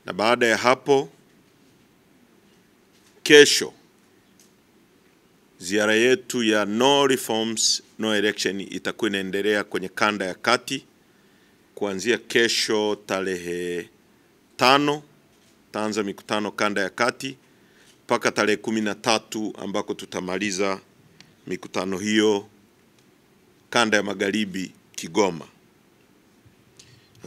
Na baada ya hapo, kesho ziara yetu ya no reforms no election itakuwa inaendelea kwenye kanda ya kati kuanzia kesho tarehe 5, taanza mikutano kanda ya kati mpaka tarehe 13 ambako tutamaliza mikutano hiyo kanda ya magharibi Kigoma.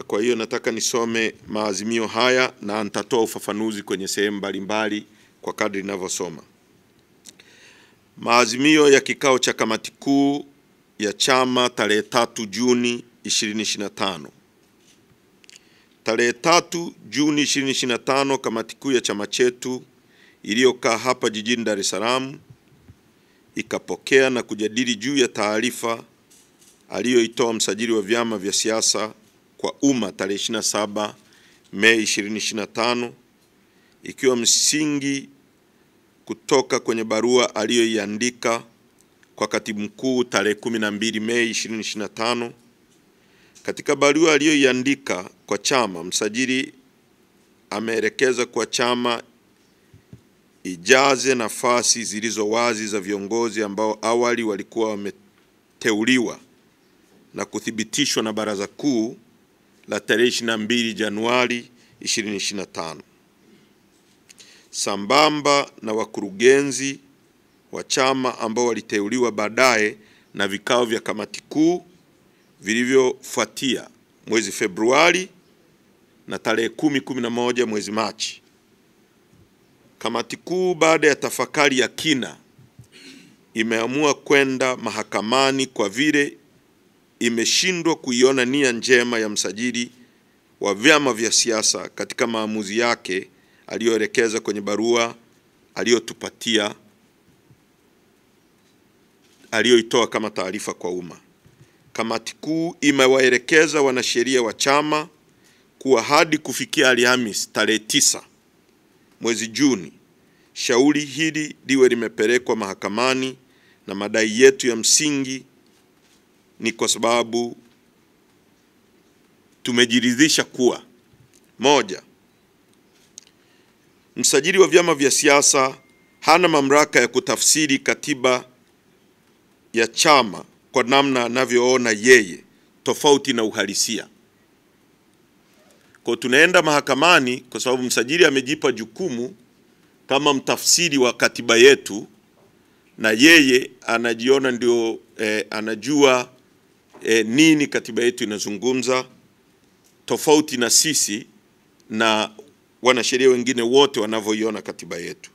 Kwa hiyo nataka nisome maazimio haya na nitatoa ufafanuzi kwenye sehemu mbalimbali kwa kadri ninavyosoma. Maazimio ya kikao cha kamati kuu ya chama tarehe 3 Juni 2025. Tarehe 3 Juni 2025, kamati kuu ya chama chetu iliyokaa hapa jijini Dar es Salaam ikapokea na kujadili juu ya taarifa aliyoitoa msajili wa vyama vya siasa kwa umma tarehe 27 Mei 2025, ikiwa msingi kutoka kwenye barua aliyoiandika kwa katibu mkuu tarehe 12 Mei 2025. Katika barua aliyoiandika kwa chama, msajili ameelekeza kwa chama ijaze nafasi zilizo wazi za viongozi ambao awali walikuwa wameteuliwa na kuthibitishwa na Baraza Kuu la tarehe 22 Januari 2025, sambamba na wakurugenzi wa chama ambao waliteuliwa baadaye na vikao vya kamati kuu vilivyofuatia mwezi Februari na tarehe 10-11 mwezi Machi. Kamati kuu baada ya tafakari ya kina imeamua kwenda mahakamani kwa vile imeshindwa kuiona nia njema ya msajili wa vyama vya siasa katika maamuzi yake aliyoelekeza kwenye barua aliyotupatia, aliyoitoa kama taarifa kwa umma. Kamati kuu imewaelekeza wanasheria wa chama kuwa hadi kufikia Alhamisi tarehe 9 mwezi Juni, shauri hili liwe limepelekwa mahakamani, na madai yetu ya msingi ni kwa sababu tumejiridhisha kuwa: moja, msajili wa vyama vya siasa hana mamlaka ya kutafsiri katiba ya chama kwa namna anavyoona yeye, tofauti na uhalisia. Kwa tunaenda mahakamani kwa sababu msajili amejipa jukumu kama mtafsiri wa katiba yetu, na yeye anajiona ndio anajua nini katiba yetu inazungumza, tofauti na sisi na wanasheria wengine wote wanavyoiona katiba yetu.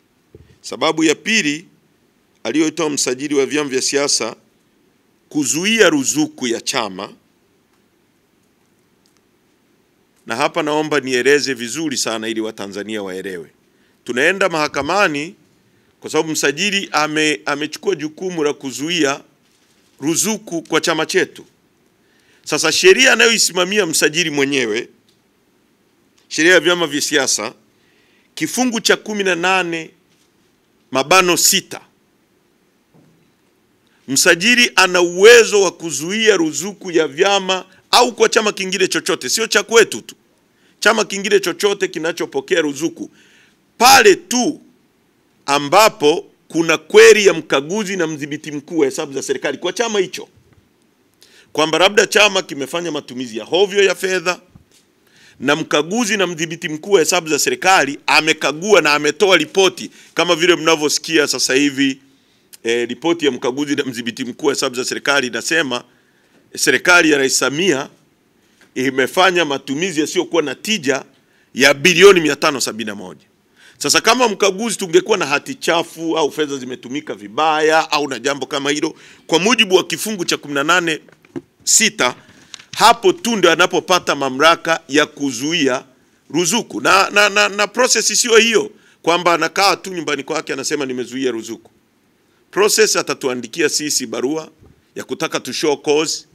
Sababu ya pili aliyoitoa msajili wa vyama vya siasa kuzuia ruzuku ya chama, na hapa naomba nieleze vizuri sana ili Watanzania waelewe. Tunaenda mahakamani kwa sababu msajili amechukua jukumu la kuzuia ruzuku kwa chama chetu. Sasa sheria anayoisimamia msajili mwenyewe, sheria ya vyama vya siasa kifungu cha 18(6), msajili ana uwezo wa kuzuia ruzuku ya vyama au kwa chama kingine chochote, sio cha kwetu tu, chama kingine chochote kinachopokea ruzuku, pale tu ambapo kuna kweli ya mkaguzi na mdhibiti mkuu wa hesabu za serikali kwa chama hicho, kwamba labda chama kimefanya matumizi ya hovyo ya fedha, na mkaguzi na mdhibiti mkuu wa hesabu za serikali amekagua na ametoa ripoti, kama vile mnavyosikia sasa hivi ripoti ya mkaguzi na mdhibiti mkuu wa hesabu za serikali inasema serikali ya Rais Samia imefanya matumizi yasiyokuwa na tija ya bilioni 571. Sasa kama mkaguzi tungekuwa na hati chafu au fedha zimetumika vibaya au na jambo kama hilo, kwa mujibu wa kifungu cha 18(6), hapo tu ndio anapopata mamlaka ya kuzuia ruzuku. Na process sio hiyo kwamba anakaa tu nyumbani kwake anasema nimezuia ruzuku. Process atatuandikia sisi barua ya kutaka to show cause,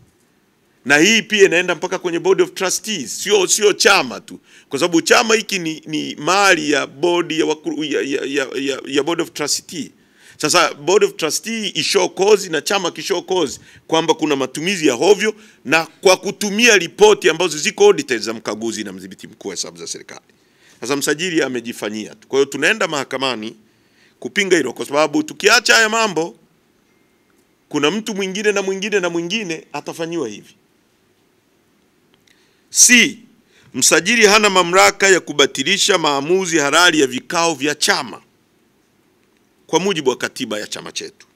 na hii pia inaenda mpaka kwenye board of trustees, sio chama tu, kwa sababu chama hiki ni mali ya board ya board of trustees. Sasa board of trustees ishow cause na chama kishow cause kwamba kuna matumizi ya hovyo, na kwa kutumia ripoti ambazo ziko audited za mkaguzi na mdhibiti mkuu wa hesabu za serikali. Sasa msajili amejifanyia. Kwa hiyo tunaenda mahakamani kupinga hilo, kwa sababu tukiacha haya mambo kuna mtu mwingine na mwingine na mwingine atafanyiwa hivi. C. Msajili hana mamlaka ya kubatilisha maamuzi halali ya vikao vya chama kwa mujibu wa katiba ya chama chetu.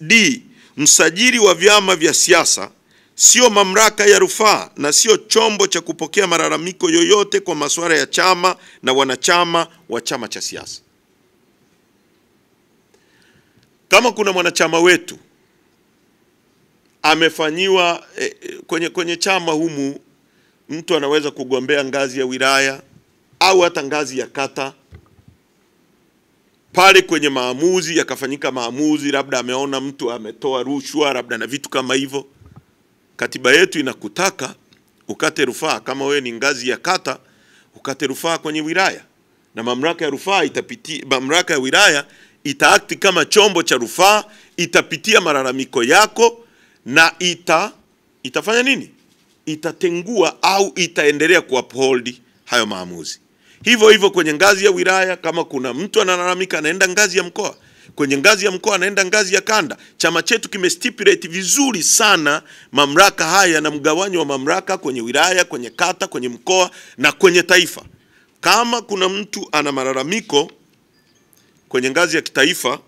D. Msajili wa vyama vya siasa sio mamlaka ya rufaa na sio chombo cha kupokea malalamiko yoyote kwa masuala ya chama na wanachama wa chama cha siasa. Kama kuna mwanachama wetu amefanyiwa kwenye chama humu, mtu anaweza kugombea ngazi ya wilaya au hata ngazi ya kata, pale kwenye maamuzi yakafanyika maamuzi, labda ameona mtu ametoa rushwa labda na vitu kama hivyo, katiba yetu inakutaka ukate rufaa. Kama wewe ni ngazi ya kata, ukate rufaa kwenye wilaya, na mamlaka ya rufaa itapitia, mamlaka ya wilaya itaakti kama chombo cha rufaa, itapitia malalamiko yako na itafanya nini? Itatengua au itaendelea kuuphold hayo maamuzi. Hivyo hivyo kwenye ngazi ya wilaya, kama kuna mtu analalamika anaenda ngazi ya mkoa, kwenye ngazi ya mkoa anaenda ngazi ya kanda. Chama chetu kimestipulate vizuri sana mamlaka haya na mgawanyo wa mamlaka kwenye wilaya, kwenye kata, kwenye mkoa na kwenye taifa. Kama kuna mtu ana malalamiko kwenye ngazi ya kitaifa,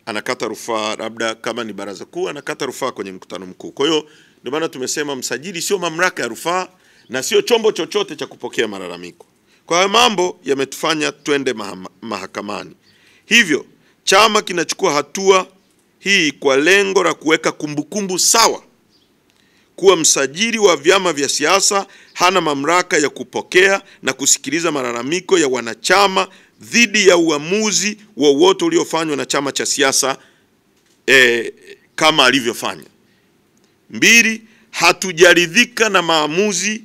anakata rufaa, labda kama ni baraza kuu anakata rufaa kwenye mkutano mkuu. Kwa hiyo ndio maana tumesema msajili sio mamlaka ya rufaa na sio chombo chochote cha kupokea malalamiko. Kwa hiyo mambo yametufanya twende mahakamani. Hivyo chama kinachukua hatua hii kwa lengo la kuweka kumbukumbu sawa kuwa msajili wa vyama vya siasa hana mamlaka ya kupokea na kusikiliza malalamiko ya wanachama dhidi ya uamuzi wowote uliofanywa na chama cha siasa kama alivyofanya. 2. Hatujaridhika na maamuzi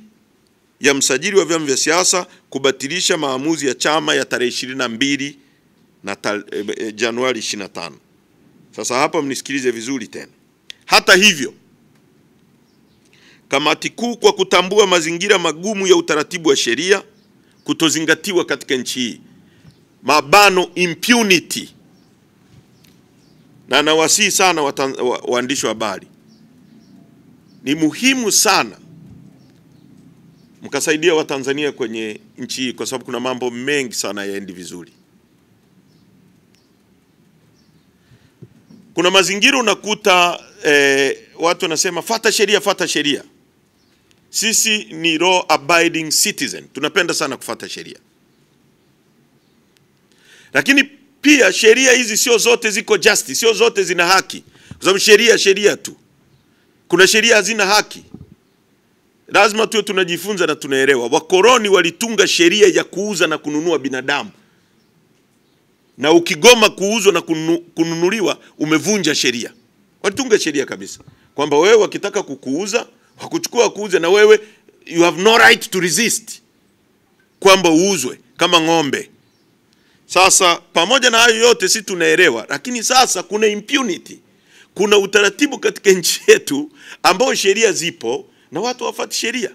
ya msajili wa vyama vya siasa kubatilisha maamuzi ya chama ya tarehe 22 na Januari 25. Sasa hapa mnisikilize vizuri tena. Hata hivyo, kamati kuu kwa kutambua mazingira magumu ya utaratibu wa sheria kutozingatiwa katika nchi hii, mabano impunity, na nawasihi sana waandishi wa habari, ni muhimu sana mkasaidia Watanzania kwenye nchi hii, kwa sababu kuna mambo mengi sana yaendi vizuri. Kuna mazingira unakuta watu wanasema fuata sheria, fuata sheria. Sisi ni law abiding citizen, tunapenda sana kufuata sheria. Lakini pia sheria hizi sio zote ziko justice, sio zote zina haki. Kwa sababu sheria tu. Kuna sheria hazina haki. Lazima tuwe tunajifunza na tunaelewa. Wakoloni walitunga sheria ya kuuza na kununua binadamu. Na ukigoma kuuzwa na kununuliwa umevunja sheria. Walitunga sheria kabisa kwamba wewe wakitaka kukuuza, wakuchukua kuuza, na wewe you have no right to resist kwamba uuzwe kama ng'ombe. Sasa pamoja na hayo yote si tunaelewa, lakini sasa kuna impunity. Kuna utaratibu katika nchi yetu ambao sheria zipo na watu wafuati sheria.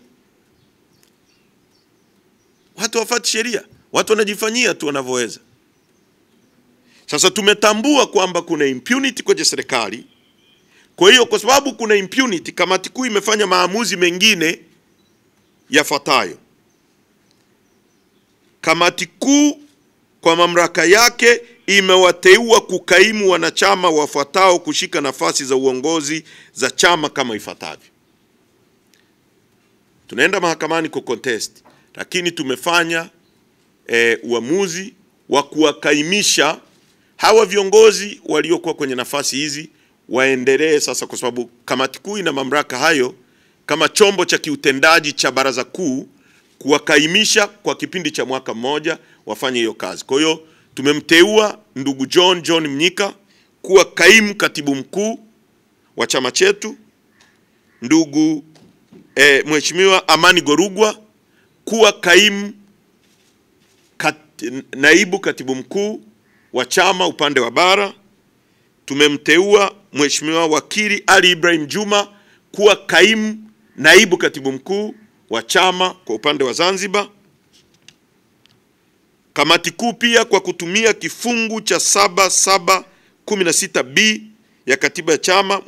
Watu wafuati sheria. Watu wanajifanyia tu wanavyoweza. Sasa tumetambua kwamba kuna impunity kwenye serikali. Kwa hiyo kwa sababu kuna impunity, kamati kuu imefanya maamuzi mengine yafuatayo. Kamati kuu kwa mamlaka yake imewateua kukaimu wanachama wafuatao kushika nafasi za uongozi za chama kama ifuatavyo. Tunaenda mahakamani ku contest, lakini tumefanya uamuzi wa kuwakaimisha hawa viongozi waliokuwa kwenye nafasi hizi waendelee sasa, kwa sababu kamati kuu ina mamlaka hayo kama chombo cha kiutendaji cha baraza kuu kuwakaimisha kwa kipindi cha mwaka mmoja wafanye hiyo kazi. Kwa hiyo tumemteua ndugu John Mnyika kuwa kaimu katibu mkuu wa chama chetu, ndugu Mheshimiwa Amani Gorugwa kuwa kaimu naibu katibu mkuu wa chama upande wa bara. Tumemteua Mheshimiwa Wakili Ali Ibrahim Juma kuwa kaimu naibu katibu mkuu wa chama kwa upande wa Zanzibar. Kamati kuu pia kwa kutumia kifungu cha 7716B ya katiba ya chama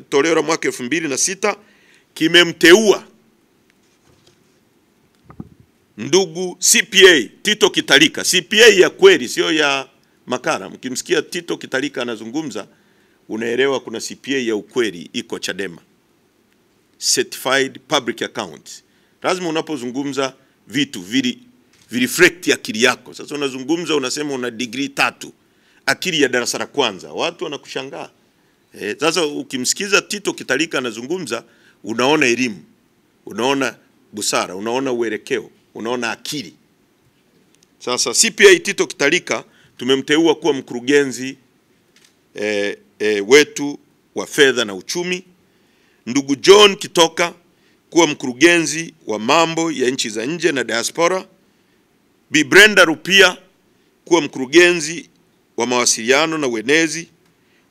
toleo la mwaka 2006 kimemteua ndugu CPA Tito Kitalika, CPA ya kweli, sio ya makara. Mkimsikia Tito Kitalika anazungumza, unaelewa kuna CPA ya ukweli iko Chadema, certified public account. Lazima unapozungumza vitu reflect akili yako. Sasa unazungumza unasema una degree 3, akili ya darasa la kwanza, watu wanakushangaa. Sasa ukimsikiza Tito Kitalika anazungumza, unaona elimu, unaona busara, unaona uelekeo, unaona akili. Sasa CPA Tito Kitalika tumemteua kuwa mkurugenzi wetu wa fedha na uchumi, ndugu John Kitoka kuwa mkurugenzi wa mambo ya nchi za nje na diaspora, Bi Brenda Rupia kuwa mkurugenzi wa mawasiliano na uenezi,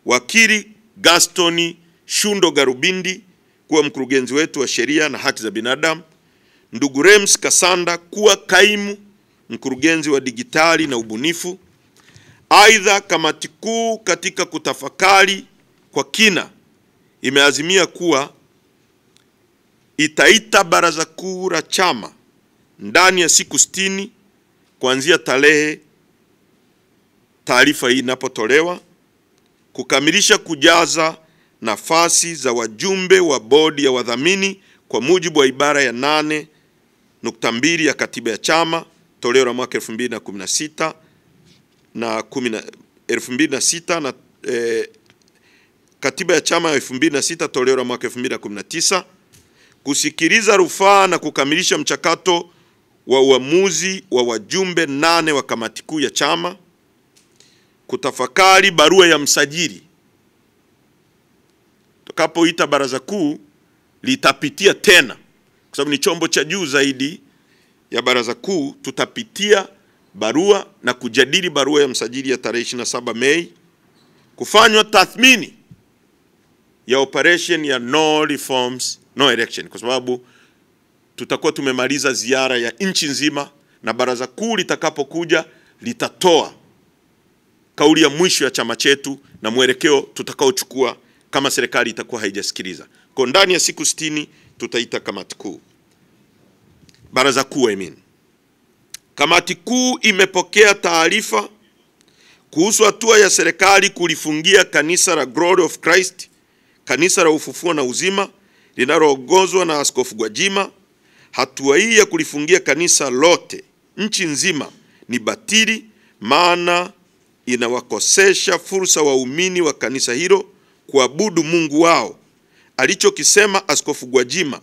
wakili Gaston Shundo Garubindi kuwa mkurugenzi wetu wa sheria na haki za binadamu, ndugu Rems Kasanda kuwa kaimu mkurugenzi wa digitali na ubunifu. Aidha, kamati kuu katika kutafakari kwa kina imeazimia kuwa itaita baraza kuu la chama ndani ya siku 60 kuanzia taarifa hii inapotolewa, kukamilisha kujaza nafasi za wajumbe wa bodi ya wadhamini kwa mujibu wa ibara ya 8.2 ya katiba ya chama toleo la mwaka 2016 na 2006 na katiba ya chama ya 2006 toleo la mwaka 2019, kusikiliza rufaa na kukamilisha mchakato wa uamuzi wa wajumbe 8 wa kamati kuu ya chama, kutafakari barua ya msajili. Tukapoita baraza kuu litapitia tena, kwa sababu ni chombo cha juu zaidi ya baraza kuu, tutapitia barua na kujadili barua ya msajili ya tarehe 27 Mei, kufanywa tathmini ya operation ya no reforms no election, kwa sababu tutakuwa tumemaliza ziara ya nchi nzima, na baraza kuu litakapokuja litatoa kauli ya mwisho ya chama chetu na mwelekeo tutakaochukua kama serikali itakuwa haijasikiliza. Kwa ndani ya siku 60 tutaita kamati kuu, baraza kuu Kamati kuu imepokea taarifa kuhusu hatua ya serikali kulifungia kanisa la Glory of Christ, kanisa la ufufuo na uzima linaloongozwa na Askofu Gwajima. Hatua hii ya kulifungia kanisa lote nchi nzima ni batili, maana inawakosesha fursa waumini wa kanisa hilo kuabudu Mungu wao alichokisema Askofu Gwajima,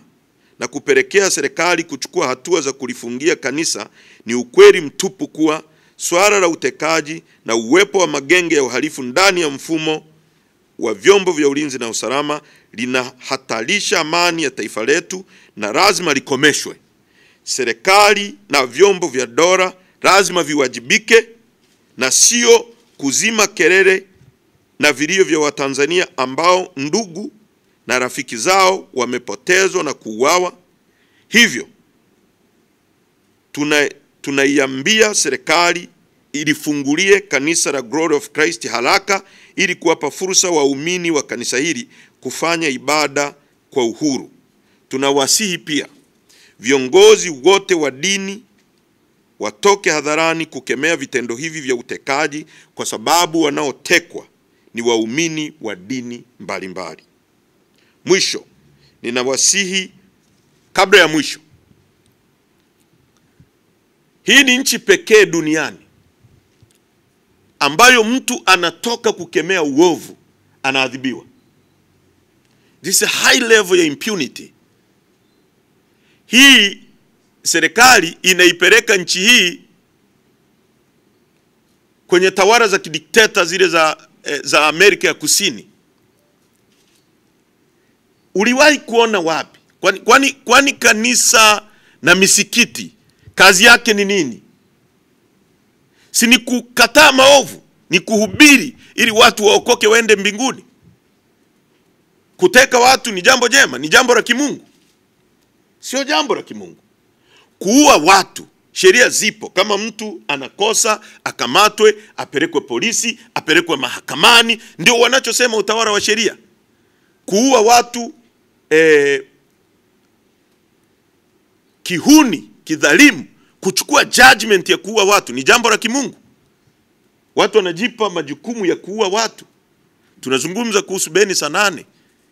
na kupelekea serikali kuchukua hatua za kulifungia kanisa. Ni ukweli mtupu kuwa swala la utekaji na uwepo wa magenge ya uhalifu ndani ya mfumo wa vyombo vya ulinzi na usalama linahatarisha amani ya taifa letu na lazima likomeshwe. Serikali na vyombo vya dola lazima viwajibike na sio kuzima kelele na vilio vya Watanzania ambao ndugu na rafiki zao wamepotezwa na kuuawa. Hivyo tunaiambia serikali ilifungulie kanisa la Glory of Christ haraka ili kuwapa fursa waumini wa kanisa hili kufanya ibada kwa uhuru. Tunawasihi pia viongozi wote wa dini watoke hadharani kukemea vitendo hivi vya utekaji, kwa sababu wanaotekwa ni waumini wa dini mbalimbali. Mwisho, ninawasihi kabla ya mwisho, hii ni nchi pekee duniani ambayo mtu anatoka kukemea uovu anaadhibiwa. This is a high level ya impunity. Hii serikali inaipeleka nchi hii kwenye tawala za kidikteta zile za Amerika ya Kusini. Uliwahi kuona wapi? Kwani kanisa na misikiti kazi yake ni nini? Si ni kukataa maovu, ni kuhubiri ili watu waokoke waende mbinguni. Kuteka watu ni jambo jema, ni jambo la kimungu. sio jambo la kimungu. Kuua watu, sheria zipo. Kama mtu anakosa, akamatwe, apelekwe polisi, apelekwe mahakamani, ndio wanachosema utawala wa sheria. Kuua watu kihuni, kidhalimu, kuchukua judgment ya kuua watu ni jambo la kimungu. Watu wanajipa majukumu ya kuua watu. Tunazungumza kuhusu Beni Sanane,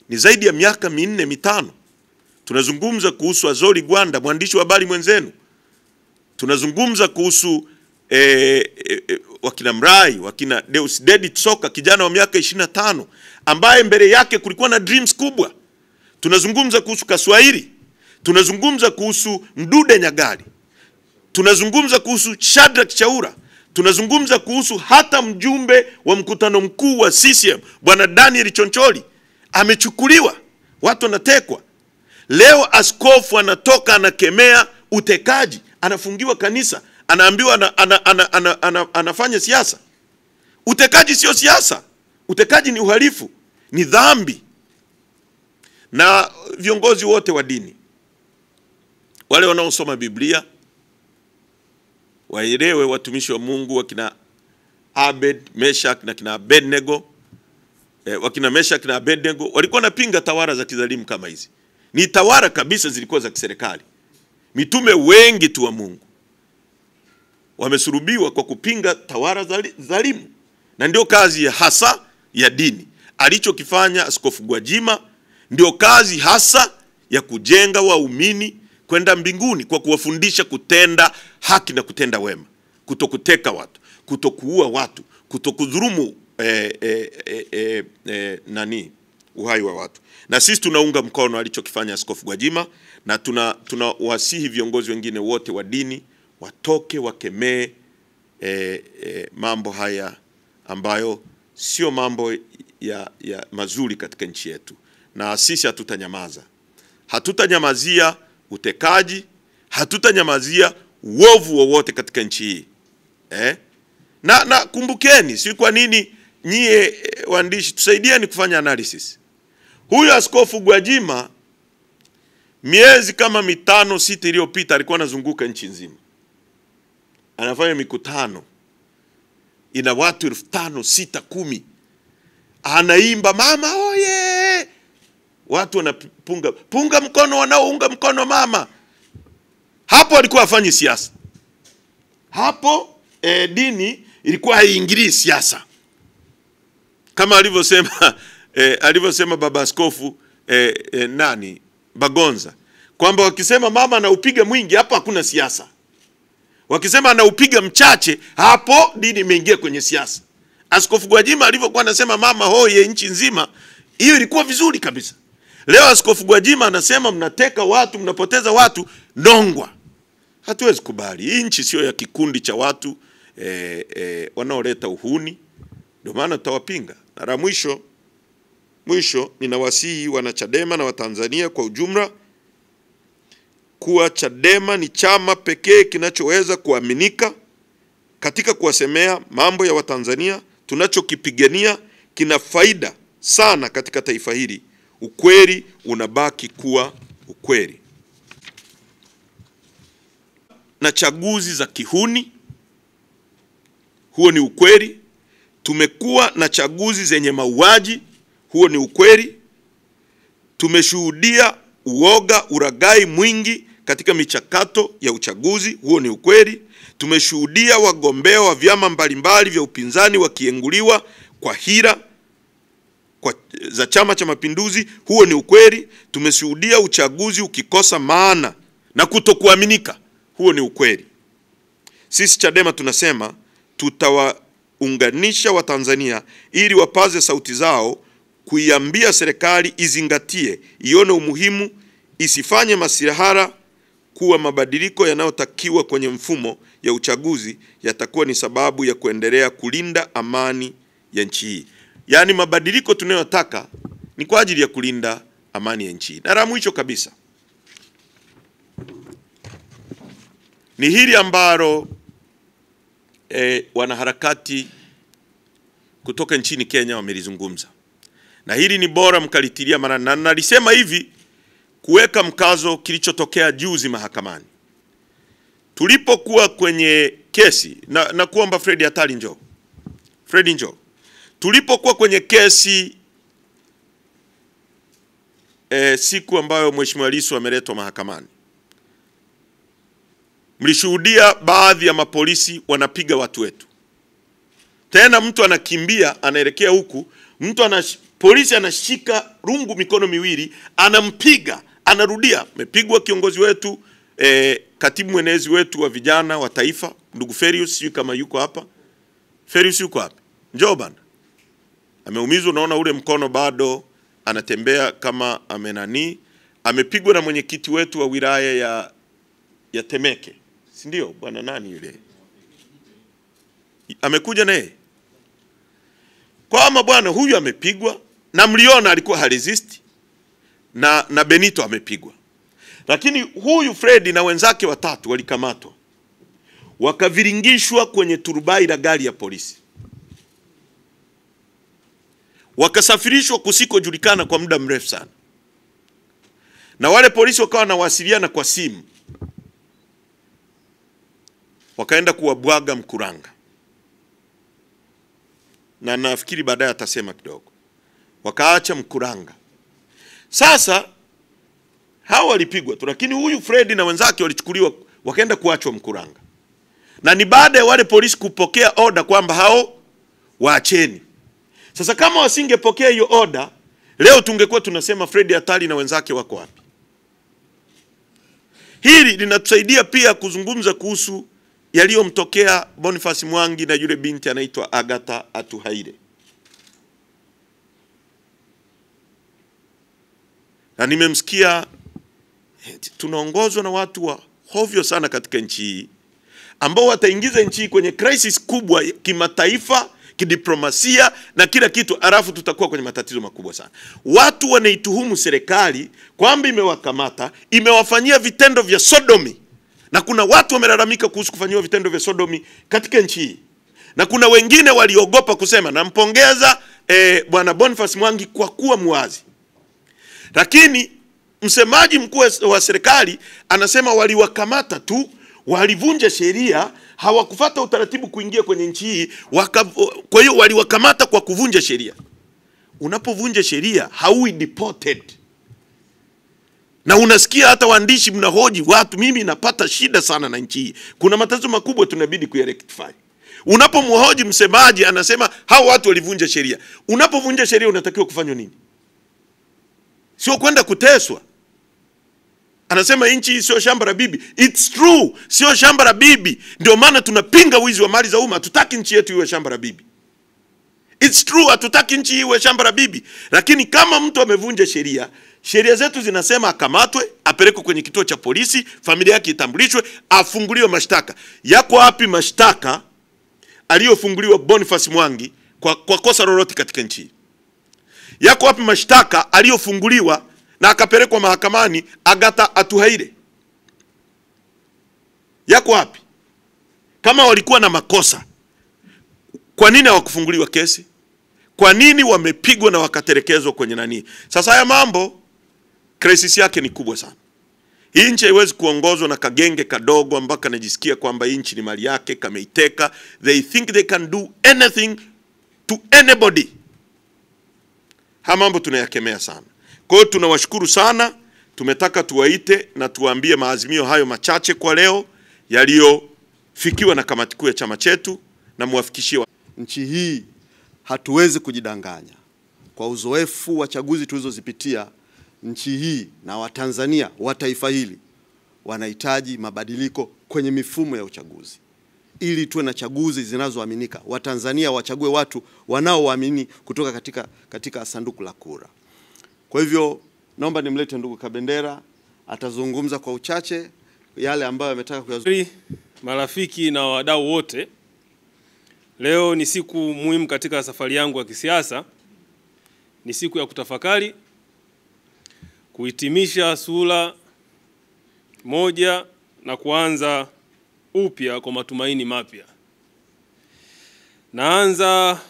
ni zaidi ya miaka 4-5. Tunazungumza kuhusu Azori Gwanda, mwandishi wa habari mwenzenu. Tunazungumza kuhusu wakina Mrai, wakina Deus Dedi Tsoka, kijana wa miaka 25 ambaye mbele yake kulikuwa na dreams kubwa. Tunazungumza kuhusu Kaswahili. Tunazungumza kuhusu Mdude Nyagali. Tunazungumza kuhusu Shadrack Chaura. Tunazungumza kuhusu hata mjumbe wa mkutano mkuu wa CCM Bwana Daniel Choncholi amechukuliwa, watu wanatekwa. Leo askofu anatoka anakemea utekaji, anafungiwa kanisa, anaambiwa anafanya siasa. Utekaji sio siasa. Utekaji ni uhalifu, ni dhambi. Na viongozi wote wa dini, wale wanaosoma Biblia, waelewe watumishi wa Mungu wakina Abed, Meshach na kina Abednego. Wakina Meshach na Abednego walikuwa napinga tawara za kidhalimu kama hizi. Ni tawara kabisa zilikuwa za kiserikali. Mitume wengi tu wa Mungu wamesulubiwa kwa kupinga tawara dhalimu. Na ndio kazi ya hasa ya dini. Alichokifanya Askofu Gwajima ndio kazi hasa ya kujenga waumini kwenda mbinguni kwa kuwafundisha kutenda haki na kutenda wema, kutokuteka watu, kutokuua watu, kutokudhulumu uhai wa watu. Na sisi tunaunga mkono alichokifanya Askofu Gwajima, na tunawasihi viongozi wengine wote wa dini watoke wakemee mambo haya ambayo sio mambo ya mazuri katika nchi yetu. Na sisi hatutanyamaza. Hatutanyamazia utekaji, hatutanyamazia uovu wowote katika nchi hii. Na kumbukeni, si kwa nini nyie waandishi tusaidieni kufanya analysis. Huyu Askofu Gwajima miezi kama 5-6 iliyopita alikuwa anazunguka nchi nzima. Anafanya mikutano ina watu 5,000, 6,000, 10,000. Anaimba mama oye. Watu wanapunga mkono, wanaounga mkono mama. Hapo alikuwa afanyi siasa. Hapo dini ilikuwa haiingilii siasa. Kama alivyosema baba askofu Bagonza, kwamba wakisema mama anaupiga mwingi, hapo hakuna siasa. Wakisema anaupiga mchache, hapo dini imeingia kwenye siasa. Askofu Gwajima alivyokuwa anasema mama hoye nchi nzima, hiyo ilikuwa vizuri kabisa. Leo Askofu Gwajima anasema mnateka watu, mnapoteza watu, Nongwa. Hatuwezi kubali. Hii nchi sio ya kikundi cha watu wanaoleta uhuni. Ndio maana tutawapinga. Na la mwisho ninawasihi wanachadema na Watanzania kwa ujumla kuwa Chadema ni chama pekee kinachoweza kuaminika katika kuwasemea mambo ya Watanzania. Tunachokipigania kina faida sana katika taifa hili. Ukweli unabaki kuwa ukweli. Na chaguzi za kihuni, huo ni ukweli. Tumekuwa na chaguzi zenye mauaji, huo ni ukweli. Tumeshuhudia uoga, uragai mwingi katika michakato ya uchaguzi, huo ni ukweli. Tumeshuhudia wagombea wa vyama mbalimbali vya upinzani wakienguliwa kwa hila za Chama cha Mapinduzi, huo ni ukweli. Tumeshuhudia uchaguzi ukikosa maana na kutokuaminika, huo ni ukweli. Sisi Chadema tunasema tutawaunganisha Watanzania ili wapaze sauti zao kuiambia serikali izingatie, ione umuhimu, isifanye masihara kuwa mabadiliko yanayotakiwa kwenye mfumo ya uchaguzi yatakuwa ni sababu ya kuendelea kulinda amani ya nchi hii. Yaani mabadiliko tunayotaka ni kwa ajili ya kulinda amani ya nchi. Na la mwisho kabisa ni hili ambalo wanaharakati kutoka nchini Kenya wamelizungumza. Na hili ni bora mkalitilia maana, na nalisema hivi kuweka mkazo kilichotokea juzi mahakamani. Tulipokuwa kwenye kesi, na kuomba Fred Atali njoo. Fred njoo. Tulipokuwa kwenye kesi siku ambayo Mheshimiwa Lissu ameletwa mahakamani, mlishuhudia baadhi ya mapolisi wanapiga watu wetu. Tena mtu anakimbia anaelekea huku, polisi anashika rungu mikono miwili, anampiga, anarudia. Amepigwa kiongozi wetu, katibu mwenezi wetu wa vijana wa taifa, ndugu Ferius, sio kama yuko hapa. Ferius yuko hapa? Njoo bana. Ameumizwa, unaona ule mkono bado anatembea kama amenani. Amepigwa na mwenyekiti wetu wa wilaya ya Temeke. Si ndio bwana nani yule? Amekuja naye. Kwa bwana huyu amepigwa, na mliona alikuwa haresist, na Benito amepigwa. Lakini huyu Fred na wenzake watatu walikamatwa, wakaviringishwa kwenye turubai la gari ya polisi, wakasafirishwa kusikojulikana kwa muda mrefu sana, na wale polisi wakawa wanawasiliana kwa simu, wakaenda kuwabwaga Mkuranga, na nafikiri baadaye atasema kidogo. Wakaacha Mkuranga. Sasa hao walipigwa tu, lakini huyu Fred na wenzake walichukuliwa wakaenda kuachwa Mkuranga, na ni baada ya wale polisi kupokea order kwamba hao waacheni. Sasa kama wasingepokea hiyo order, leo tungekuwa tunasema Fred Atali na wenzake wako wapi? Hili linatusaidia pia kuzungumza kuhusu yaliyomtokea Boniface Mwangi na yule binti anaitwa Agatha Atuhaire. Na nimemsikia tunaongozwa na watu wa hovyo sana katika nchi hii, ambao wataingiza nchi hii kwenye crisis kubwa kimataifa, kidiplomasia na kila kitu, alafu tutakuwa kwenye matatizo makubwa sana. Watu wanaituhumu serikali kwamba imewakamata, imewafanyia vitendo vya sodomi. Na kuna watu wamelalamika kuhusu kufanywa vitendo vya sodomi katika nchi hii. Na kuna wengine waliogopa kusema. Nampongeza bwana Boniface Mwangi kwa kuwa muwazi. Lakini msemaji mkuu wa serikali anasema waliwakamata tu, walivunja sheria, hawakufuata utaratibu kuingia kwenye nchi hii, kwa hiyo waliwakamata kwa kuvunja sheria. Unapovunja sheria haui deported. Na unasikia hata waandishi mnahoji watu, mimi napata shida sana na nchi hii, kuna matatizo makubwa tunabidi kuyarectify. Unapomhoji msemaji anasema hao watu walivunja sheria. Unapovunja sheria unatakiwa kufanywa nini? Sio kwenda kuteswa. Anasema nchi hii sio shamba la bibi. It's true, sio shamba la bibi. Ndio maana tunapinga wizi wa mali za umma. Hatutaki nchi yetu iwe shamba la bibi. It's true, hatutaki nchi iwe shamba la bibi. Lakini kama mtu amevunja sheria, sheria zetu zinasema akamatwe, apelekwe kwenye kituo cha polisi, familia yake itambulishwe, afunguliwe mashtaka. Yako wapi mashtaka aliyofunguliwa Boniface Mwangi kwa kosa lolote katika nchi? Yako wapi mashtaka aliyofunguliwa na akapelekwa mahakamani Agatha Atuhaire? Yako wapi? Kama walikuwa na makosa, kwa nini hawakufunguliwa kesi? Kwa nini wamepigwa na wakatelekezwa kwenye nani? Sasa haya mambo crisis yake ni kubwa sana. Hii nchi haiwezi kuongozwa na kagenge kadogo ambaka najisikia kwamba hii nchi ni mali yake, kameiteka. They think they can do anything to anybody. Haya mambo tunayakemea sana. Kwa hiyo tunawashukuru sana. Tumetaka tuwaite na tuwaambie maazimio hayo machache kwa leo yaliyofikiwa na kamati kuu ya chama chetu, na muwafikishie. Nchi hii hatuwezi kujidanganya. Kwa uzoefu wa chaguzi tulizozipitia, nchi hii na Watanzania wa taifa hili wanahitaji mabadiliko kwenye mifumo ya uchaguzi, ili tuwe na chaguzi zinazoaminika. Watanzania wachague watu wanaowaamini kutoka katika sanduku la kura. Kwa hivyo naomba nimlete ndugu Kabendera, atazungumza kwa uchache yale ambayo ametaka kuyazungumza. Marafiki na wadau wote, leo ni siku muhimu katika safari yangu ya kisiasa. Ni siku ya kutafakari, kuhitimisha sura moja na kuanza upya kwa matumaini mapya. Naanza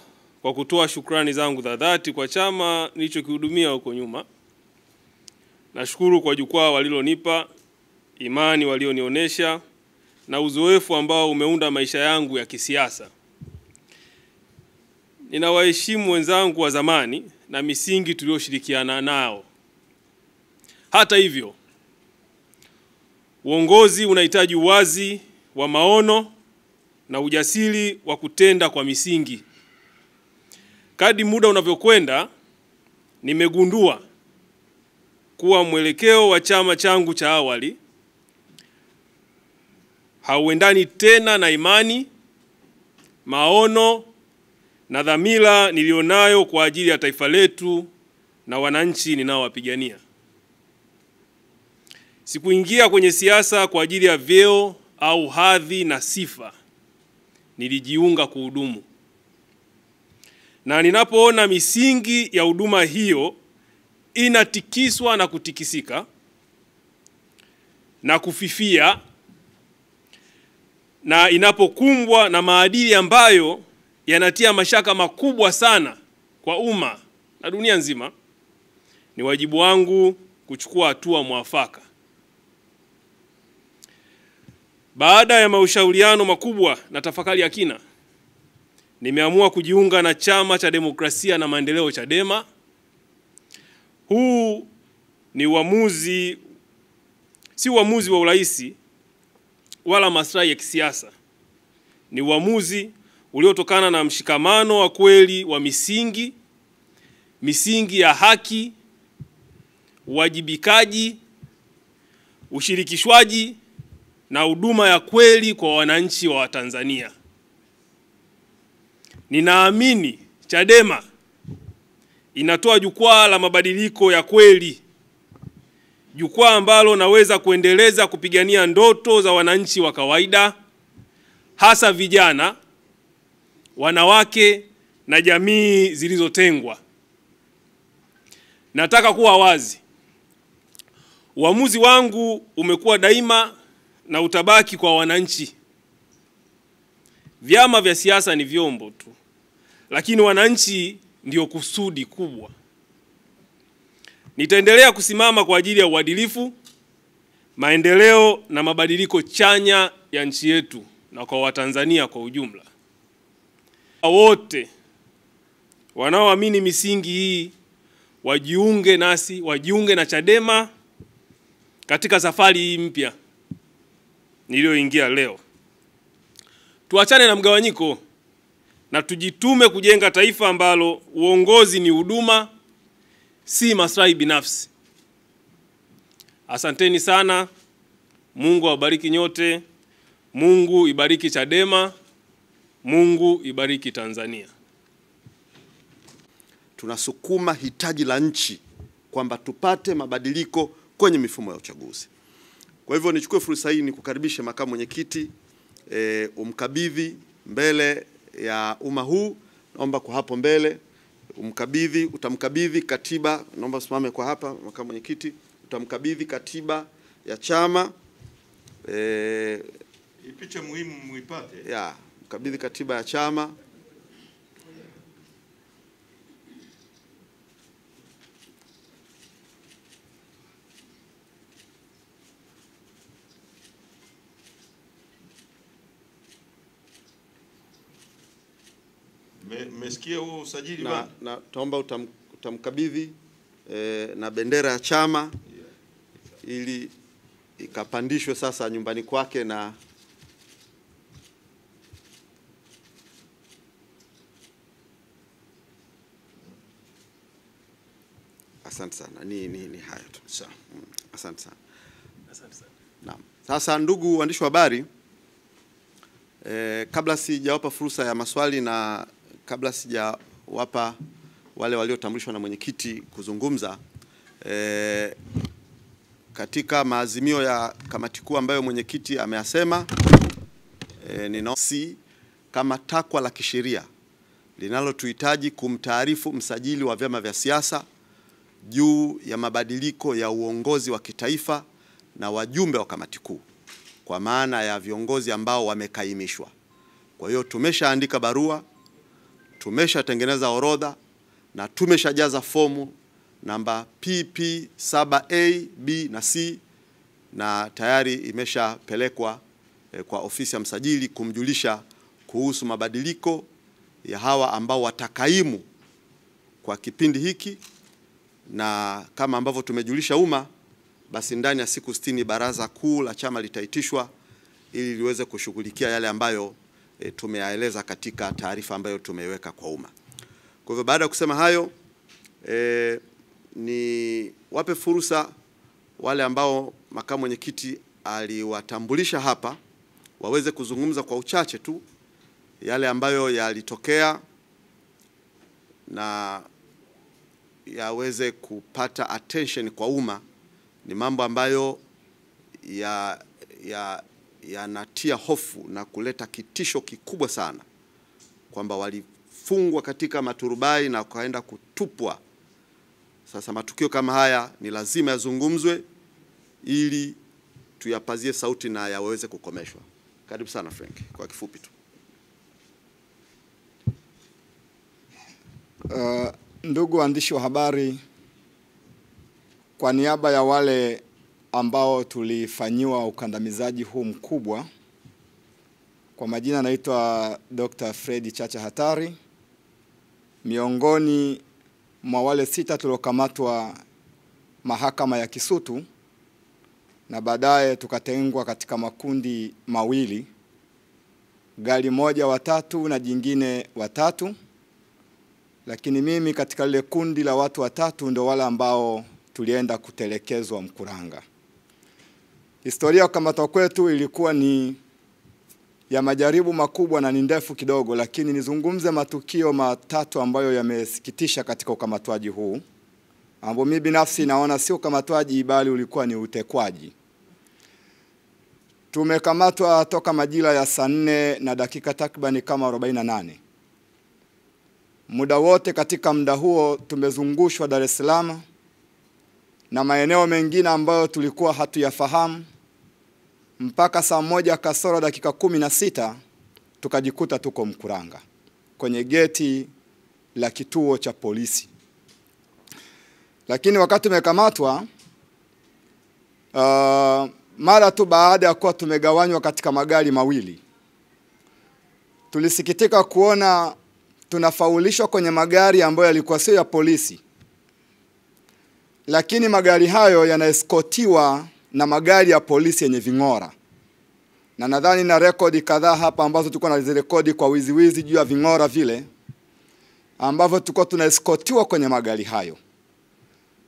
kwa kutoa shukrani zangu za dhati kwa chama nilichokihudumia huko nyuma, Nashukuru kwa jukwaa walilonipa, imani walionionyesha na uzoefu ambao umeunda maisha yangu ya kisiasa. Ninawaheshimu wenzangu wa zamani na misingi tulioshirikiana nao. Hata hivyo, uongozi unahitaji uwazi wa maono na ujasiri wa kutenda kwa misingi. Kadri muda unavyokwenda, nimegundua kuwa mwelekeo wa chama changu cha awali hauendani tena na imani, maono na dhamira nilionayo kwa ajili ya taifa letu na wananchi ninaowapigania. Sikuingia kwenye siasa kwa ajili ya vyeo au hadhi na sifa. Nilijiunga kuhudumu. Na ninapoona misingi ya huduma hiyo inatikiswa na kutikisika na kufifia, na inapokumbwa na maadili ambayo yanatia mashaka makubwa sana kwa umma na dunia nzima, ni wajibu wangu kuchukua hatua mwafaka. Baada ya mashauriano makubwa na tafakari ya kina, nimeamua kujiunga na Chama cha Demokrasia na Maendeleo, Chadema. Huu ni uamuzi, si uamuzi wa uraisi wala maslahi ya kisiasa. Ni uamuzi uliotokana na mshikamano wa kweli wa misingi ya haki, uwajibikaji, ushirikishwaji na huduma ya kweli kwa wananchi wa Tanzania. Ninaamini Chadema inatoa jukwaa la mabadiliko ya kweli, jukwaa ambalo naweza kuendeleza kupigania ndoto za wananchi wa kawaida, hasa vijana, wanawake na jamii zilizotengwa. Nataka kuwa wazi. Uamuzi wangu umekuwa daima na utabaki kwa wananchi. Vyama vya siasa ni vyombo tu, lakini wananchi ndio kusudi kubwa. Nitaendelea kusimama kwa ajili ya uadilifu, maendeleo na mabadiliko chanya ya nchi yetu na kwa Watanzania kwa ujumla. Wote wanaoamini misingi hii wajiunge nasi, wajiunge na Chadema katika safari hii mpya niliyoingia leo. Tuachane na mgawanyiko na tujitume kujenga taifa ambalo uongozi ni huduma, si maslahi binafsi. Asanteni sana. Mungu awabariki nyote. Mungu ibariki Chadema. Mungu ibariki Tanzania. Tunasukuma hitaji la nchi kwamba tupate mabadiliko kwenye mifumo ya uchaguzi. Kwa hivyo nichukue fursa hii nikukaribishe makamu mwenyekiti, umkabidhi mbele ya umma huu. Naomba kwa hapo mbele utamkabidhi katiba. Naomba usimame kwa hapa makamu mwenyekiti. Utamkabidhi katiba ya chama. Picha muhimu muipate. Ya, mkabidhi katiba ya chama. Mmesikia huo usajili na tuomba utamkabidhi na bendera ya chama ili ikapandishwe sasa nyumbani kwake. Na asante sana. Ni haya tu. Sawa. Asante sana. Asante sana. Naam. Sasa ndugu waandishi wa habari, kabla sijawapa fursa ya maswali na kabla sijawapa wale waliotambulishwa na mwenyekiti kuzungumza, katika maazimio ya kamati kuu ambayo mwenyekiti ameyasema, ninaona kama takwa la kisheria linalotuhitaji kumtaarifu msajili wa vyama vya siasa juu ya mabadiliko ya uongozi wa kitaifa na wajumbe wa kamati kuu, kwa maana ya viongozi ambao wamekaimishwa. Kwa hiyo tumeshaandika barua, tumeshatengeneza orodha na tumeshajaza fomu namba PP 7A, B na C, na tayari imeshapelekwa kwa ofisi ya msajili kumjulisha kuhusu mabadiliko ya hawa ambao watakaimu kwa kipindi hiki, na kama ambavyo tumejulisha umma, basi ndani ya siku 60 baraza kuu la chama litaitishwa ili liweze kushughulikia yale ambayo tumeyaeleza katika taarifa ambayo tumeiweka kwa umma. Kwa hivyo baada ya kusema hayo, ni wape fursa wale ambao makamu mwenyekiti aliwatambulisha hapa waweze kuzungumza kwa uchache tu yale ambayo yalitokea na yaweze kupata attention kwa umma. Ni mambo ambayo yanatia hofu na kuleta kitisho kikubwa sana, kwamba walifungwa katika maturubai na kaenda kutupwa. Sasa matukio kama haya ni lazima yazungumzwe ili tuyapazie sauti na yaweze kukomeshwa. Karibu sana Frank, kwa kifupi tu. Ndugu waandishi wa habari, kwa niaba ya wale ambao tulifanyiwa ukandamizaji huu mkubwa, kwa majina naitwa Dr. Fred Chacha Hatari, miongoni mwa wale 6 tuliokamatwa mahakama ya Kisutu na baadaye tukatengwa katika makundi mawili, gari moja 3 na jingine 3. Lakini mimi katika lile kundi la watu 3 ndio wale ambao tulienda kutelekezwa Mkuranga. Historia ya kukamatwa kwetu ilikuwa ni ya majaribu makubwa na ni ndefu kidogo, lakini nizungumze matukio 3 ambayo yamesikitisha katika ukamatwaji huu, ambao mimi binafsi naona sio ukamatwaji bali ulikuwa ni utekwaji. Tumekamatwa toka majira ya saa 4 na dakika takribani kama 48. Muda wote katika muda huo tumezungushwa Dar es Salaam na maeneo mengine ambayo tulikuwa hatuyafahamu, mpaka saa 1 kasoro dakika 16 tukajikuta tuko Mkuranga kwenye geti la kituo cha polisi. Lakini wakati tumekamatwa, mara tu baada ya kuwa tumegawanywa katika magari mawili, tulisikitika kuona tunafaulishwa kwenye magari ambayo yalikuwa sio ya polisi, lakini magari hayo yanaeskotiwa na magari ya polisi yenye ving'ora. Na nadhani na rekodi kadhaa hapa ambazo tulikuwa tunazirekodi kwa wiziwizi juu ya ving'ora vile ambavyo tulikuwa tunaeskotiwa kwenye magari hayo.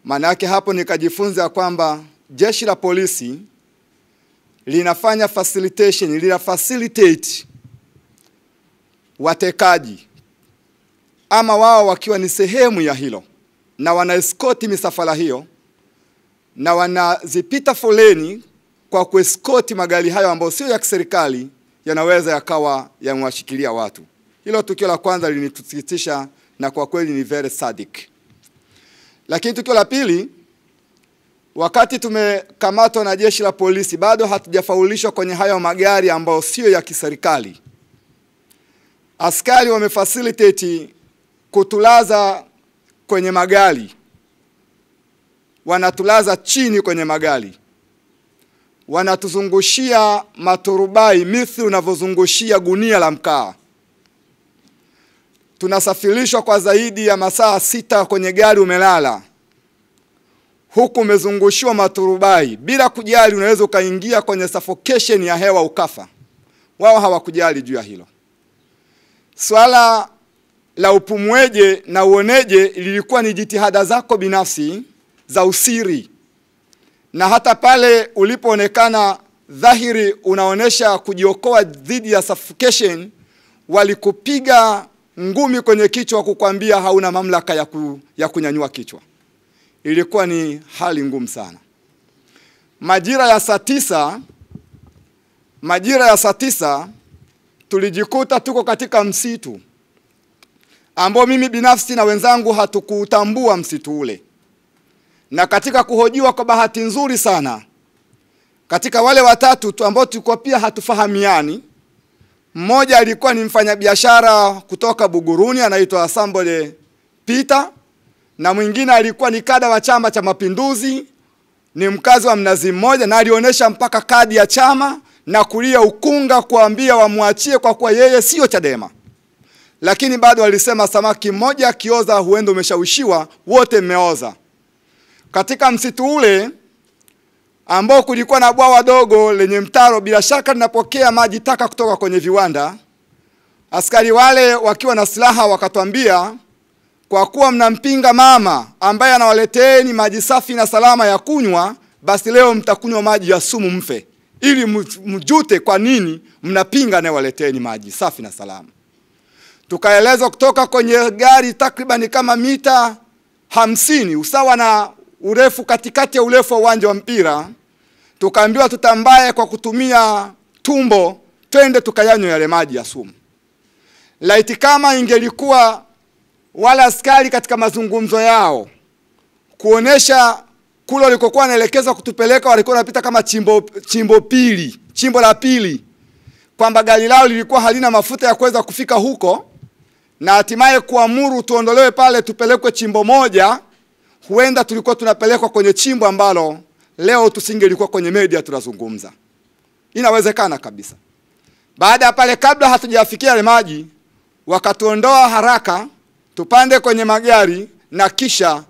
Maana yake hapo nikajifunza kwamba jeshi la polisi linafanya facilitation, lina facilitate watekaji, ama wao wakiwa ni sehemu ya hilo, na wanaeskoti misafara hiyo na wanazipita foleni kwa kueskoti magari hayo ambayo sio ya kiserikali, yanaweza yakawa yamewashikilia watu. Hilo tukio la kwanza linitusikitisha na kwa kweli ni very sadic. Lakini tukio la pili, wakati tumekamatwa na jeshi la polisi, bado hatujafaulishwa kwenye hayo magari ambayo sio ya kiserikali. Askari wamefacilitate kutulaza kwenye magari, wanatulaza chini kwenye magari, wanatuzungushia maturubai mithili unavyozungushia gunia la mkaa. Tunasafirishwa kwa zaidi ya masaa 6 kwenye gari umelala, huku umezungushiwa maturubai bila kujali unaweza ukaingia kwenye suffocation ya hewa ukafa. Wao hawakujali juu ya hilo. Swala la upumueje na uoneje lilikuwa ni jitihada zako binafsi za usiri, na hata pale ulipoonekana dhahiri unaonesha kujiokoa dhidi ya suffocation, walikupiga ngumi kwenye kichwa kukwambia hauna mamlaka ya kunyanyua kichwa. Ilikuwa ni hali ngumu sana. Majira ya saa 9 tulijikuta tuko katika msitu ambao mimi binafsi na wenzangu hatukutambua msitu ule. Na katika kuhojiwa, kwa bahati nzuri sana, katika wale 3 tu ambao tulikuwa pia hatufahamiani, mmoja alikuwa ni mfanyabiashara kutoka Buguruni anaitwa Sambole Peter, na mwingine alikuwa ni kada wa Chama cha Mapinduzi, ni mkazi wa Mnazi Mmoja, na alionyesha mpaka kadi ya chama na kulia ukunga kuambia wamwachie kwa kuwa yeye sio Chadema. Lakini bado walisema samaki mmoja akioza huenda umeshawishiwa, wote mmeoza. Katika msitu ule ambao kulikuwa na bwawa dogo lenye mtaro, bila shaka linapokea maji taka kutoka kwenye viwanda, askari wale wakiwa na silaha wakatuambia, kwa kuwa mnampinga mama ambaye anawaleteeni maji safi na salama ya kunywa, basi leo mtakunywa maji ya sumu mfe, ili mjute kwa nini mnapinga anayewaleteeni maji safi na salama. Tukaelezwa kutoka kwenye gari takriban kama mita 50 usawa na urefu katikati ya urefu wa uwanja wa mpira, tukaambiwa tutambaye kwa kutumia tumbo, twende tukayanywe yale maji ya sumu. Laiti kama ingelikuwa wala askari katika mazungumzo yao kuonesha kule walikokuwa wanaelekeza kutupeleka, walikuwa wanapita kama chimbo la pili, kwamba gari lao lilikuwa halina mafuta ya kuweza kufika huko, na hatimaye kuamuru tuondolewe pale tupelekwe chimbo moja, huenda tulikuwa tunapelekwa kwenye chimbo ambalo leo tusingelikuwa kwenye media tunazungumza. Inawezekana kabisa. Baada ya pale, kabla hatujafikia ile maji, wakatuondoa haraka tupande kwenye magari na kisha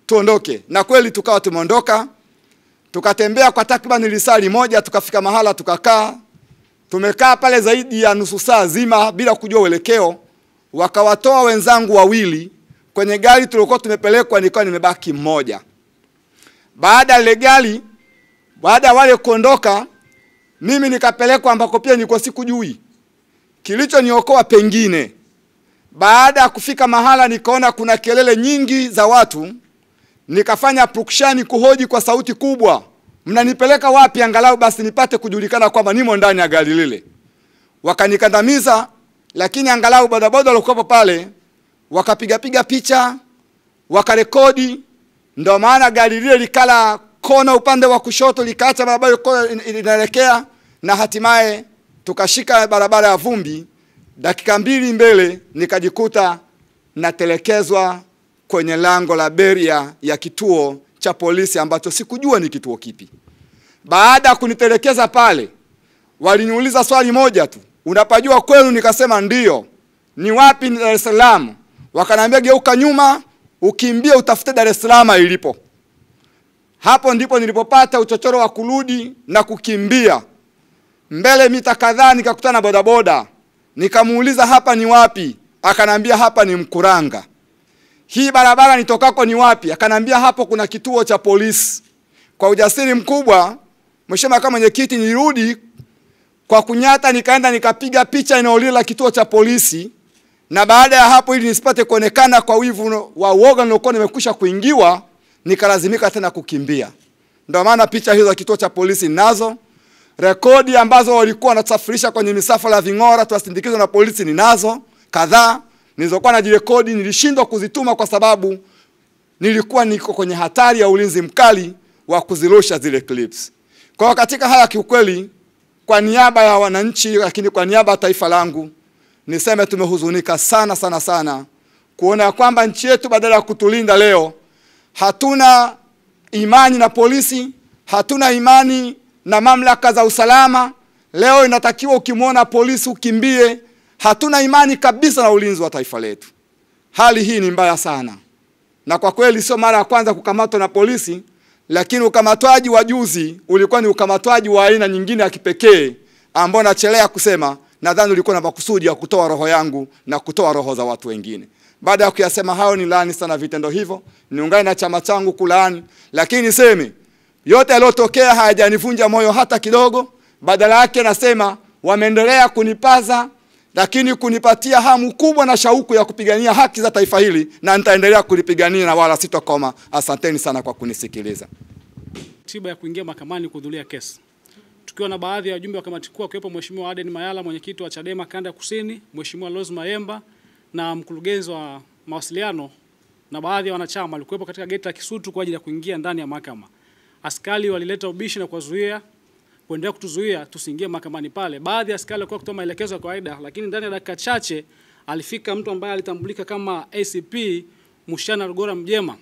tuondoke. Na kweli tukawa tumeondoka, tukatembea kwa takriban lisali moja, tukafika mahala tukakaa. Tumekaa pale zaidi ya nusu saa zima bila kujua uelekeo. Wakawatoa wenzangu wawili kwenye gari tulikuwa tumepelekwa, nilikuwa nimebaki mmoja. Baada ile gari, baada wale kuondoka, mimi nikapelekwa ambako pia nilikuwa sikujui. Kilichoniokoa pengine, baada ya kufika mahala nikaona kuna kelele nyingi za watu, nikafanya prukshani kuhoji kwa sauti kubwa, mnanipeleka wapi angalau basi nipate kujulikana kwamba nimo ndani ya gari lile. Wakanikandamiza, lakini angalau bodaboda walikuwa pale, wakapiga picha, wakarekodi. Ndio maana gari lile likala kona upande wa kushoto, likaacha barabara inaelekea, na hatimaye tukashika barabara ya vumbi. Dakika 2 mbele nikajikuta natelekezwa kwenye lango la beria ya kituo cha polisi ambacho sikujua ni kituo kipi. Baada ya kunitelekeza pale, waliniuliza swali moja tu, unapajua kwenu? Nikasema ndio. Ni wapi? Ni Dar es Salaam. Wakaniambia geuka nyuma, ukimbie utafute Dar es Salaam ilipo. Hapo ndipo nilipopata uchochoro wa kurudi na kukimbia. Mbele mita kadhaa nikakutana na bodaboda. Nikamuuliza hapa ni wapi? Akanambia hapa ni Mkuranga. Hii barabara nitokako ni wapi? Akanambia hapo kuna kituo cha polisi. Kwa ujasiri mkubwa, mheshimiwa kama mwenyekiti, nirudi kwa kunyata, nikaenda nikapiga picha eneo lile la kituo cha polisi, na baada ya hapo ili nisipate kuonekana kwa wivu wa uoga nilokuwa nimekwisha kuingiwa, nikalazimika tena kukimbia. Ndio maana picha hizo za kituo cha polisi ninazo, rekodi ambazo walikuwa wanasafirisha kwenye misafara ya ving'ora tuwasindikizwa na polisi ninazo kadhaa, nilizokuwa najirekodi. Nilishindwa kuzituma kwa sababu nilikuwa niko kwenye hatari ya ulinzi mkali wa kuzirusha zile clips. Kwa katika haya kiukweli, kwa niaba ya wananchi, lakini kwa niaba ya taifa langu, niseme tumehuzunika sana kuona kwamba nchi yetu badala ya kutulinda leo, hatuna imani na polisi, hatuna imani na mamlaka za usalama. Leo inatakiwa ukimwona polisi ukimbie. Hatuna imani kabisa na ulinzi wa taifa letu. Hali hii ni mbaya sana. Na kwa kweli sio mara ya kwanza kukamatwa na polisi, lakini ukamatwaji wa juzi ulikuwa ni ukamatwaji wa aina nyingine ya kipekee ambao nachelea kusema, nadhani ulikuwa na makusudi ya kutoa roho yangu na kutoa roho za watu wengine. Baada ya kuyasema hayo, ni laani sana vitendo hivyo, niungane na chama changu kulaani, lakini niseme yote yaliyotokea hayajanivunja moyo hata kidogo. Badala yake nasema wameendelea kunipaza, lakini kunipatia hamu kubwa na shauku ya kupigania haki za taifa hili, na nitaendelea kulipigania na wala sitokoma. Asanteni sana kwa kunisikiliza. Tiba ya kuingia mahakamani kuhudhuria kesi. Tukiwa na baadhi ya wajumbe wa kamati kuu akiwepo Mheshimiwa Aden Mayala, mwenyekiti wa Chadema Kanda ya Kusini, Mheshimiwa Rose Mayemba na mkurugenzi wa mawasiliano, na baadhi ya wanachama walikuwepo katika geti la Kisutu kwa ajili ya kuingia ndani ya mahakama. Askari walileta ubishi na kuwazuia, kuendelea kutuzuia tusiingie mahakamani pale. Baadhi ya askari walikuwa kutoa maelekezo ya kawaida, lakini ndani ya dakika chache alifika mtu ambaye alitambulika kama ACP Mushana Rugora Mjema,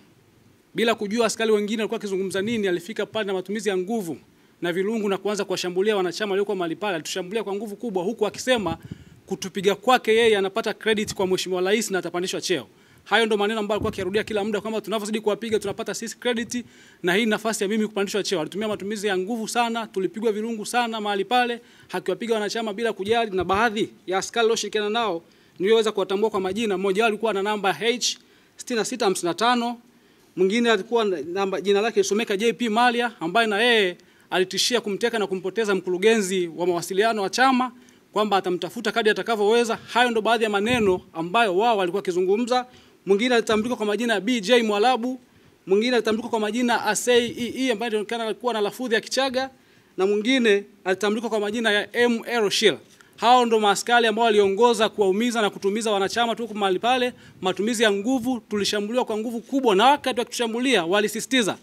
bila kujua askari wengine walikuwa kizungumza nini, alifika pale na matumizi ya nguvu na vilungu na kuanza kuwashambulia wanachama waliokuwa mahali pale. Alitushambulia kwa nguvu kubwa, huku akisema kutupiga kwake yeye anapata credit kwa Mheshimiwa Rais na atapandishwa cheo. Hayo ndo maneno ambayo alikuwa akirudia kila muda, kwamba tunavyozidi kuwapiga tunapata sisi credit na hii nafasi ya mimi kupandishwa cheo. Alitumia matumizi ya nguvu sana, tulipigwa vilungu sana mahali pale, hakiwapiga wanachama bila kujali, na baadhi ya askari walioshirikiana nao niliweza kuwatambua kwa majina. Mmoja wao alikuwa na namba H6655, mwingine alikuwa namba jina lake lisomeka JP Malia, ambaye na yeye alitishia kumteka na kumpoteza mkurugenzi wa mawasiliano wa chama, kwamba atamtafuta kadri atakavyoweza. Hayo ndo baadhi ya maneno ambayo wao walikuwa kizungumza. Mwingine alitambulika kwa majina ya BJ Mwalabu, mwingine alitambulika kwa majina Asei ambaye inaonekana alikuwa na lafudhi ya Kichaga, na mwingine alitambulika kwa majina ya ML Shila. Hao ndo maaskari ambao waliongoza kuwaumiza na kutumiza wanachama tu mahali pale, matumizi ya nguvu. Tulishambuliwa kwa nguvu kubwa, na wakati wakitushambulia walisisitiza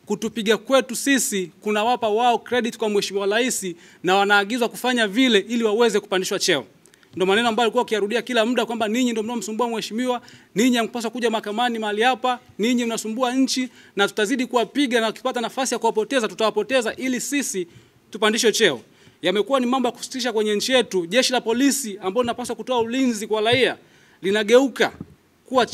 kutupiga kwetu sisi kunawapa wao credit kwa Mheshimiwa Rais, na wanaagizwa kufanya vile ili waweze kupandishwa cheo. Ndio maneno ambayo alikuwa akirudia kila muda, kwamba ninyi ndio mnaomsumbua mheshimiwa, ninyi hamkupaswa kuja mahakamani mahali hapa, ninyi mnasumbua nchi, na tutazidi kuwapiga, na ukipata nafasi ya kuwapoteza tutawapoteza ili sisi tupandishwe cheo. Yamekuwa ni mambo ya kusitisha kwenye nchi yetu. Jeshi la polisi ambalo linapaswa kutoa ulinzi kwa raia linageuka kuwa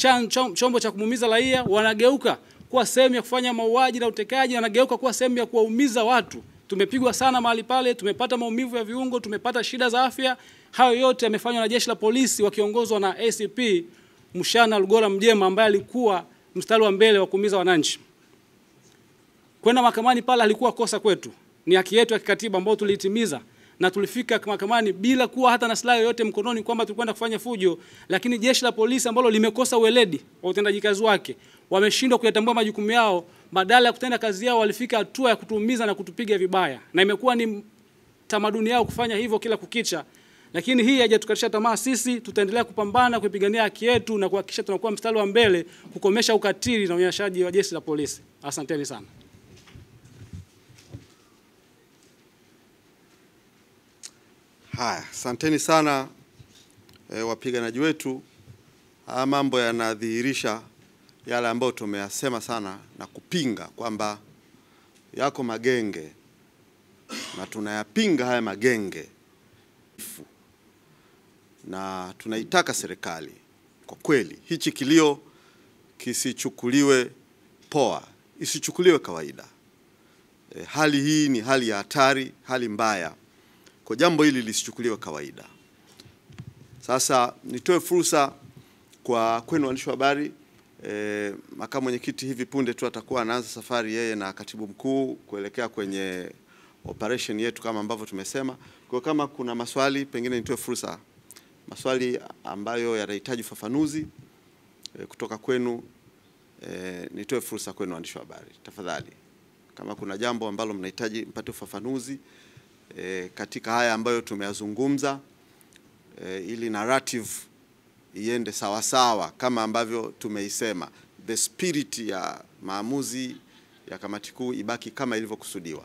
chombo cha kumuumiza raia, wanageuka kuwa sehemu ya kufanya mauaji na utekaji, wanageuka kuwa sehemu ya kuwaumiza watu. Tumepigwa sana mahali pale, tumepata maumivu ya viungo, tumepata shida za afya. Hayo yote yamefanywa na jeshi la polisi wakiongozwa na ACP Mushana Rugora Mjema, ambaye alikuwa mstari wa mbele wa kuumiza wananchi. Kwenda mahakamani pale alikuwa kosa kwetu, ni haki yetu ya kikatiba ambayo tulitimiza, na tulifika mahakamani bila kuwa hata na silaha yoyote mkononi kwamba tulikwenda kufanya fujo. Lakini jeshi la polisi ambalo limekosa ueledi wa utendaji kazi wake, wameshindwa kuyatambua majukumu yao, badala ya kutenda kazi yao walifika hatua ya kutuumiza na kutupiga vibaya, na imekuwa ni tamaduni yao kufanya hivyo kila kukicha. Lakini hii haijatukatisha tamaa. Sisi tutaendelea kupambana kupigania haki yetu na kuhakikisha tunakuwa mstari wa mbele kukomesha ukatili na unyanyasaji wa jeshi la polisi. Asanteni sana. Haya, asanteni sana wapiganaji wetu. Haya mambo yanadhihirisha yale ambayo tumeyasema sana na kupinga, kwamba yako magenge na tunayapinga haya magenge, na tunaitaka serikali kwa kweli hichi kilio kisichukuliwe poa, isichukuliwe kawaida. Hali hii ni hali ya hatari, hali mbaya. Kwa jambo hili lisichukuliwe kawaida. Sasa nitoe fursa kwa kwenu waandishi wa habari. Makamu mwenyekiti hivi punde tu atakuwa anaanza safari yeye na katibu mkuu kuelekea kwenye operation yetu kama ambavyo tumesema. Kwa kama kuna maswali, pengine nitoe fursa, maswali ambayo yanahitaji ufafanuzi kutoka kwenu, nitoe fursa kwenu waandishi wa habari. Tafadhali, kama kuna jambo ambalo mnahitaji mpate ufafanuzi katika haya ambayo tumeyazungumza, ili narrative iende sawa sawa kama ambavyo tumeisema, the spirit ya maamuzi ya kamati kuu ibaki kama ilivyokusudiwa.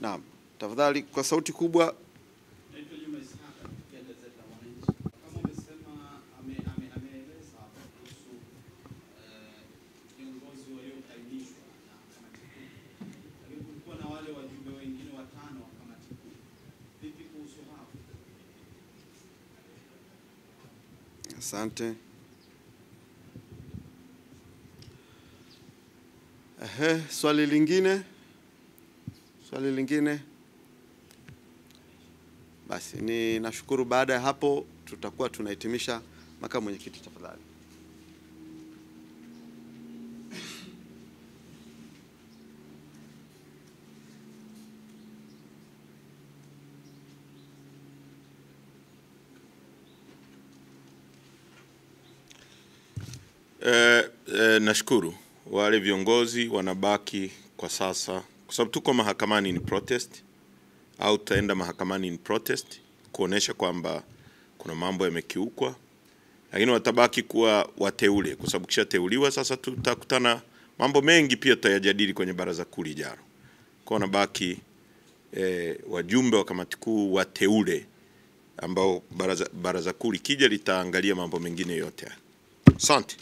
Naam, tafadhali kwa sauti kubwa. Asante. Swali lingine? Swali lingine? Basi ni nashukuru. Baada ya hapo tutakuwa tunahitimisha. Makamu mwenyekiti, tafadhali. Nashukuru. Wale viongozi wanabaki kwa sasa, kwa sababu tuko mahakamani in protest, au tutaenda mahakamani in protest kuonesha kwamba kuna mambo yamekiukwa, lakini watabaki kuwa wateule, kwa sababu kisha teuliwa sasa tutakutana mambo mengi pia tutayajadili kwenye baraza kuu lijalo. Kwa wanabaki wajumbe wa kamati kuu wateule, ambao baraza kuu likija litaangalia mambo mengine yote. Asante.